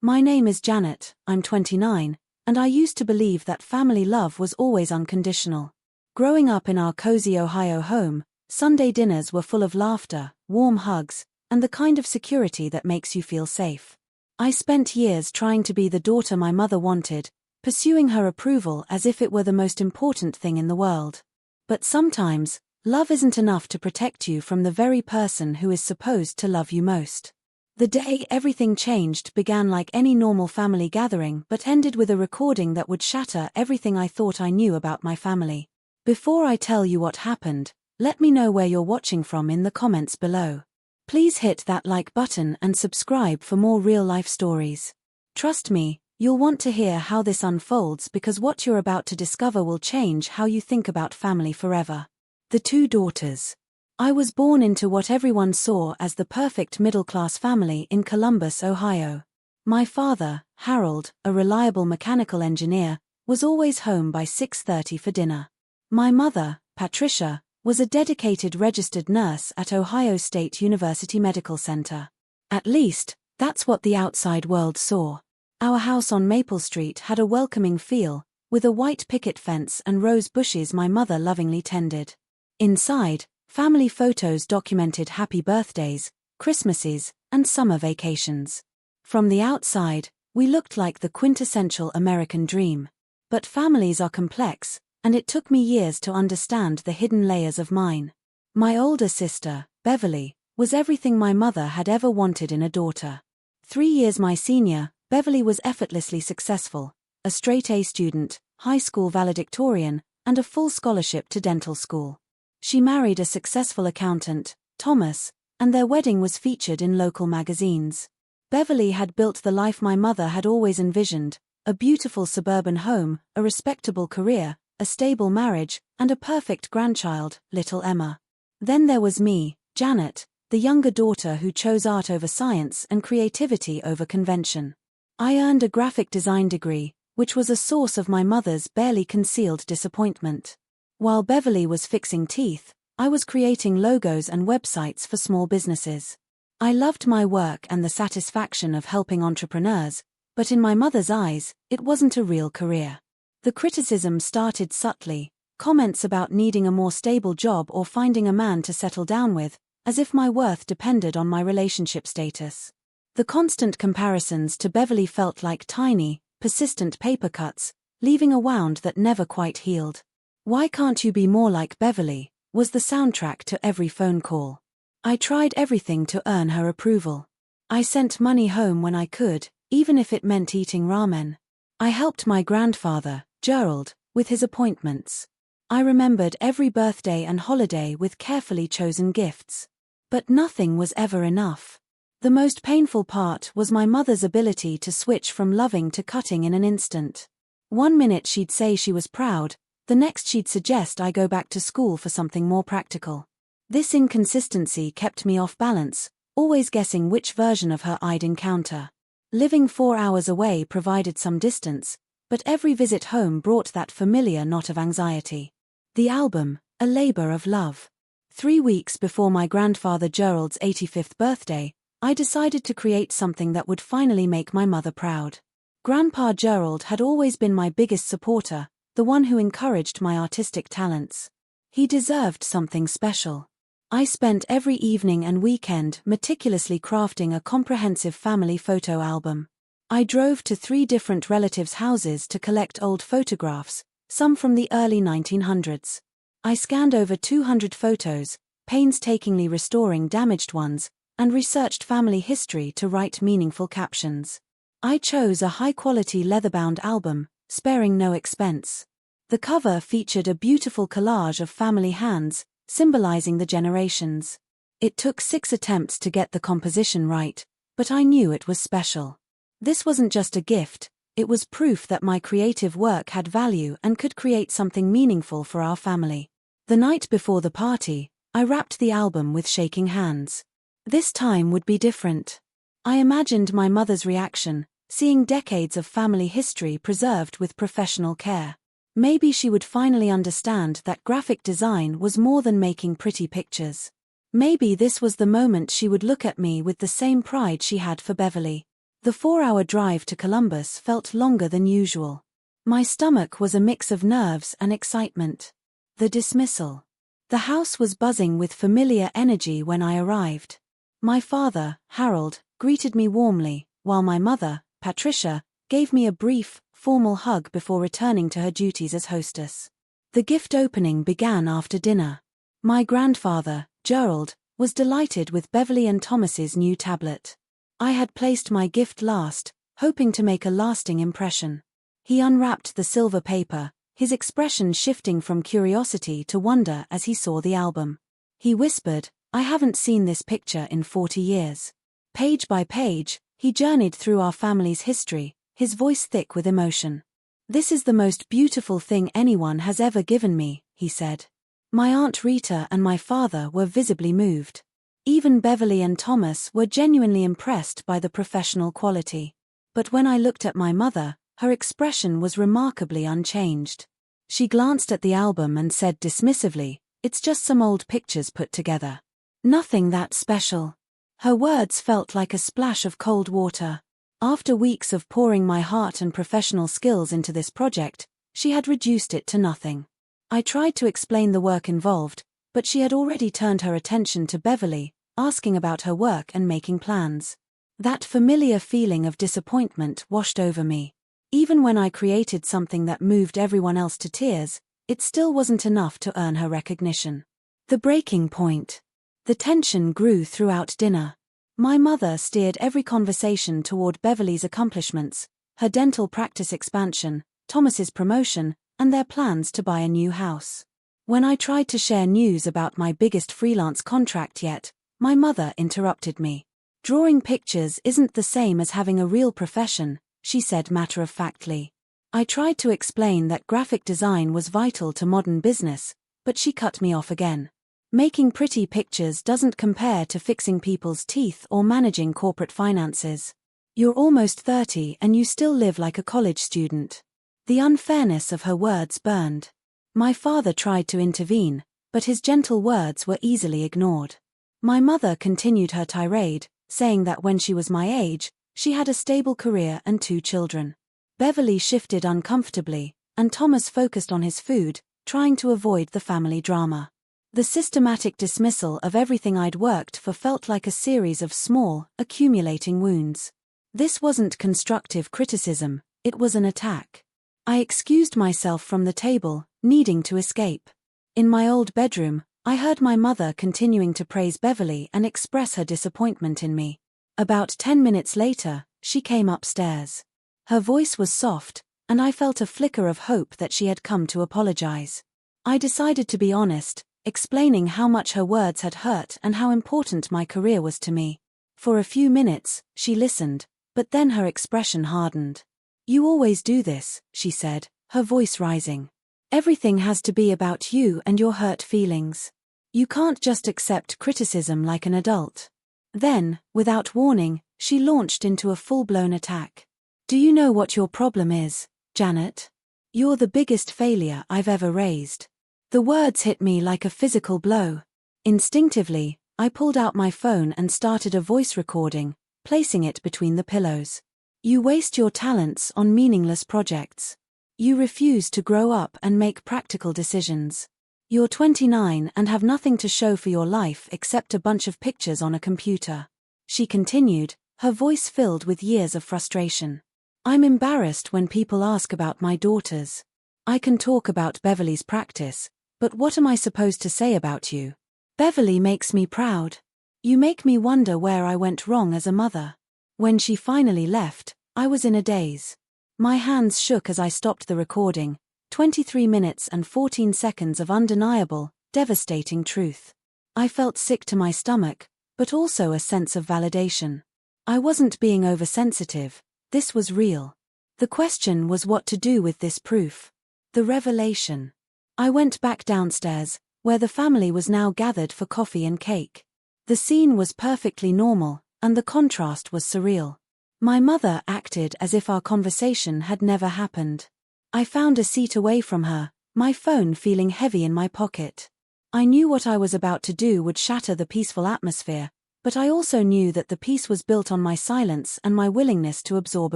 My name is Janet, I'm 29, and I used to believe that family love was always unconditional. Growing up in our cozy Ohio home, Sunday dinners were full of laughter, warm hugs, and the kind of security that makes you feel safe. I spent years trying to be the daughter my mother wanted, pursuing her approval as if it were the most important thing in the world. But sometimes, love isn't enough to protect you from the very person who is supposed to love you most. The day everything changed began like any normal family gathering but ended with a recording that would shatter everything I thought I knew about my family. Before I tell you what happened, let me know where you're watching from in the comments below. Please hit that like button and subscribe for more real-life stories. Trust me, you'll want to hear how this unfolds because what you're about to discover will change how you think about family forever. The two daughters. I was born into what everyone saw as the perfect middle-class family in Columbus, Ohio. My father, Harold, a reliable mechanical engineer, was always home by 6:30 for dinner. My mother, Patricia, was a dedicated registered nurse at Ohio State University Medical Center. At least, that's what the outside world saw. Our house on Maple Street had a welcoming feel, with a white picket fence and rose bushes my mother lovingly tended. Inside, family photos documented happy birthdays, Christmases, and summer vacations. From the outside, we looked like the quintessential American dream. But families are complex, and it took me years to understand the hidden layers of mine. My older sister, Beverly, was everything my mother had ever wanted in a daughter. 3 years my senior, Beverly was effortlessly successful, a straight-A student, high school valedictorian, and a full scholarship to dental school. She married a successful accountant, Thomas, and their wedding was featured in local magazines. Beverly had built the life my mother had always envisioned, a beautiful suburban home, a respectable career, a stable marriage, and a perfect grandchild, little Emma. Then there was me, Janet, the younger daughter who chose art over science and creativity over convention. I earned a graphic design degree, which was a source of my mother's barely concealed disappointment. While Beverly was fixing teeth, I was creating logos and websites for small businesses. I loved my work and the satisfaction of helping entrepreneurs, but in my mother's eyes, it wasn't a real career. The criticism started subtly, comments about needing a more stable job or finding a man to settle down with, as if my worth depended on my relationship status. The constant comparisons to Beverly felt like tiny, persistent paper cuts, leaving a wound that never quite healed. "Why can't you be more like Beverly?" was the soundtrack to every phone call. I tried everything to earn her approval. I sent money home when I could, even if it meant eating ramen. I helped my grandfather, Gerald, with his appointments. I remembered every birthday and holiday with carefully chosen gifts. But nothing was ever enough. The most painful part was my mother's ability to switch from loving to cutting in an instant. One minute she'd say she was proud, the next she'd suggest I go back to school for something more practical. This inconsistency kept me off balance, always guessing which version of her I'd encounter. Living 4 hours away provided some distance, but every visit home brought that familiar knot of anxiety. The album, a labor of love. 3 weeks before my grandfather Gerald's 85th birthday, I decided to create something that would finally make my mother proud. Grandpa Gerald had always been my biggest supporter, the one who encouraged my artistic talents. He deserved something special. I spent every evening and weekend meticulously crafting a comprehensive family photo album. I drove to 3 different relatives' houses to collect old photographs, some from the early 1900s. I scanned over 200 photos, painstakingly restoring damaged ones, and researched family history to write meaningful captions. I chose a high-quality leather-bound album, sparing no expense. The cover featured a beautiful collage of family hands, symbolizing the generations. It took 6 attempts to get the composition right, but I knew it was special. This wasn't just a gift, it was proof that my creative work had value and could create something meaningful for our family. The night before the party, I wrapped the album with shaking hands. This time would be different. I imagined my mother's reaction, seeing decades of family history preserved with professional care. Maybe she would finally understand that graphic design was more than making pretty pictures. Maybe this was the moment she would look at me with the same pride she had for Beverly. The 4-hour drive to Columbus felt longer than usual. My stomach was a mix of nerves and excitement. The dismissal. The house was buzzing with familiar energy when I arrived. My father, Harold, greeted me warmly, while my mother, Patricia, gave me a brief, formal hug before returning to her duties as hostess. The gift opening began after dinner. My grandfather, Gerald, was delighted with Beverly and Thomas's new tablet. I had placed my gift last, hoping to make a lasting impression. He unwrapped the silver paper, his expression shifting from curiosity to wonder as he saw the album. He whispered, "I haven't seen this picture in 40 years." Page by page, he journeyed through our family's history, his voice thick with emotion. "This is the most beautiful thing anyone has ever given me," he said. My Aunt Rita and my father were visibly moved. Even Beverly and Thomas were genuinely impressed by the professional quality. But when I looked at my mother, her expression was remarkably unchanged. She glanced at the album and said dismissively, "It's just some old pictures put together. Nothing that special." Her words felt like a splash of cold water. After weeks of pouring my heart and professional skills into this project, she had reduced it to nothing. I tried to explain the work involved, but she had already turned her attention to Beverly, asking about her work and making plans. That familiar feeling of disappointment washed over me. Even when I created something that moved everyone else to tears, it still wasn't enough to earn her recognition. The breaking point. The tension grew throughout dinner. My mother steered every conversation toward Beverly's accomplishments, her dental practice expansion, Thomas's promotion, and their plans to buy a new house. When I tried to share news about my biggest freelance contract yet, my mother interrupted me. "Drawing pictures isn't the same as having a real profession," she said matter-of-factly. I tried to explain that graphic design was vital to modern business, but she cut me off again. "Making pretty pictures doesn't compare to fixing people's teeth or managing corporate finances. You're almost 30 and you still live like a college student." The unfairness of her words burned. My father tried to intervene, but his gentle words were easily ignored. My mother continued her tirade, saying that when she was my age, she had a stable career and 2 children. Beverly shifted uncomfortably, and Thomas focused on his food, trying to avoid the family drama. The systematic dismissal of everything I'd worked for felt like a series of small, accumulating wounds. This wasn't constructive criticism, it was an attack. I excused myself from the table, needing to escape. In my old bedroom, I heard my mother continuing to praise Beverly and express her disappointment in me. About 10 minutes later, she came upstairs. Her voice was soft, and I felt a flicker of hope that she had come to apologize. I decided to be honest, explaining how much her words had hurt and how important my career was to me. For a few minutes, she listened, but then her expression hardened. "You always do this," she said, her voice rising. "Everything has to be about you and your hurt feelings. You can't just accept criticism like an adult." Then, without warning, she launched into a full-blown attack. "Do you know what your problem is, Janet? You're the biggest failure I've ever raised." The words hit me like a physical blow. Instinctively, I pulled out my phone and started a voice recording, placing it between the pillows. "You waste your talents on meaningless projects. You refuse to grow up and make practical decisions. You're 29 and have nothing to show for your life except a bunch of pictures on a computer." She continued, her voice filled with years of frustration. "I'm embarrassed when people ask about my daughters. I can talk about Beverly's practice, but what am I supposed to say about you? Beverly makes me proud. You make me wonder where I went wrong as a mother." When she finally left, I was in a daze. My hands shook as I stopped the recording, 23 minutes and 14 seconds of undeniable, devastating truth. I felt sick to my stomach, but also a sense of validation. I wasn't being oversensitive, this was real. The question was what to do with this proof. The revelation. I went back downstairs, where the family was now gathered for coffee and cake. The scene was perfectly normal, and the contrast was surreal. My mother acted as if our conversation had never happened. I found a seat away from her, my phone feeling heavy in my pocket. I knew what I was about to do would shatter the peaceful atmosphere, But I also knew that the peace was built on my silence and my willingness to absorb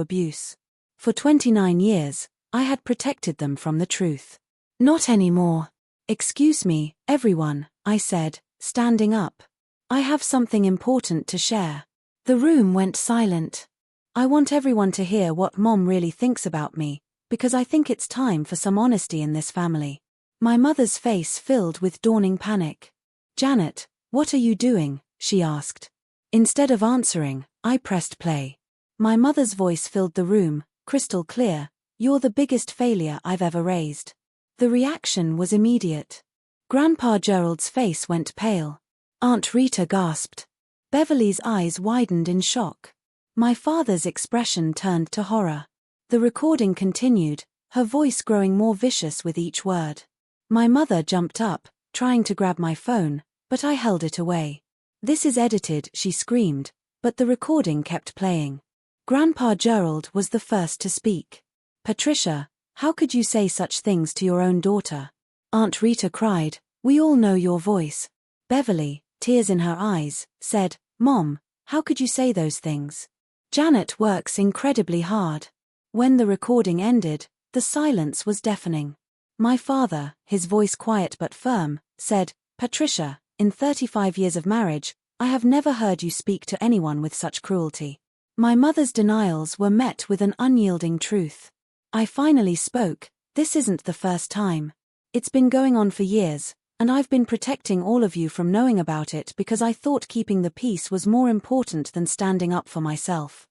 abuse. For 29 years, I had protected them from the truth. Not anymore. Excuse me, everyone, I said, standing up. I have something important to share. The room went silent. I want everyone to hear what Mom really thinks about me, because I think it's time for some honesty in this family. My mother's face filled with dawning panic. Janet, what are you doing? She asked. Instead of answering, I pressed play. My mother's voice filled the room, crystal clear. You're the biggest failure I've ever raised. The reaction was immediate. Grandpa Gerald's face went pale. Aunt Rita gasped. Beverly's eyes widened in shock. My father's expression turned to horror. The recording continued, her voice growing more vicious with each word. My mother jumped up, trying to grab my phone, but I held it away. This is edited, she screamed, but the recording kept playing. Grandpa Gerald was the first to speak. Patricia, how could you say such things to your own daughter? Aunt Rita cried, we all know your voice. Beverly, tears in her eyes, said, Mom, how could you say those things? Janet works incredibly hard. When the recording ended, the silence was deafening. My father, his voice quiet but firm, said, Patricia, in 35 years of marriage, I have never heard you speak to anyone with such cruelty. My mother's denials were met with an unyielding truth. I finally spoke, this isn't the first time. It's been going on for years, and I've been protecting all of you from knowing about it because I thought keeping the peace was more important than standing up for myself.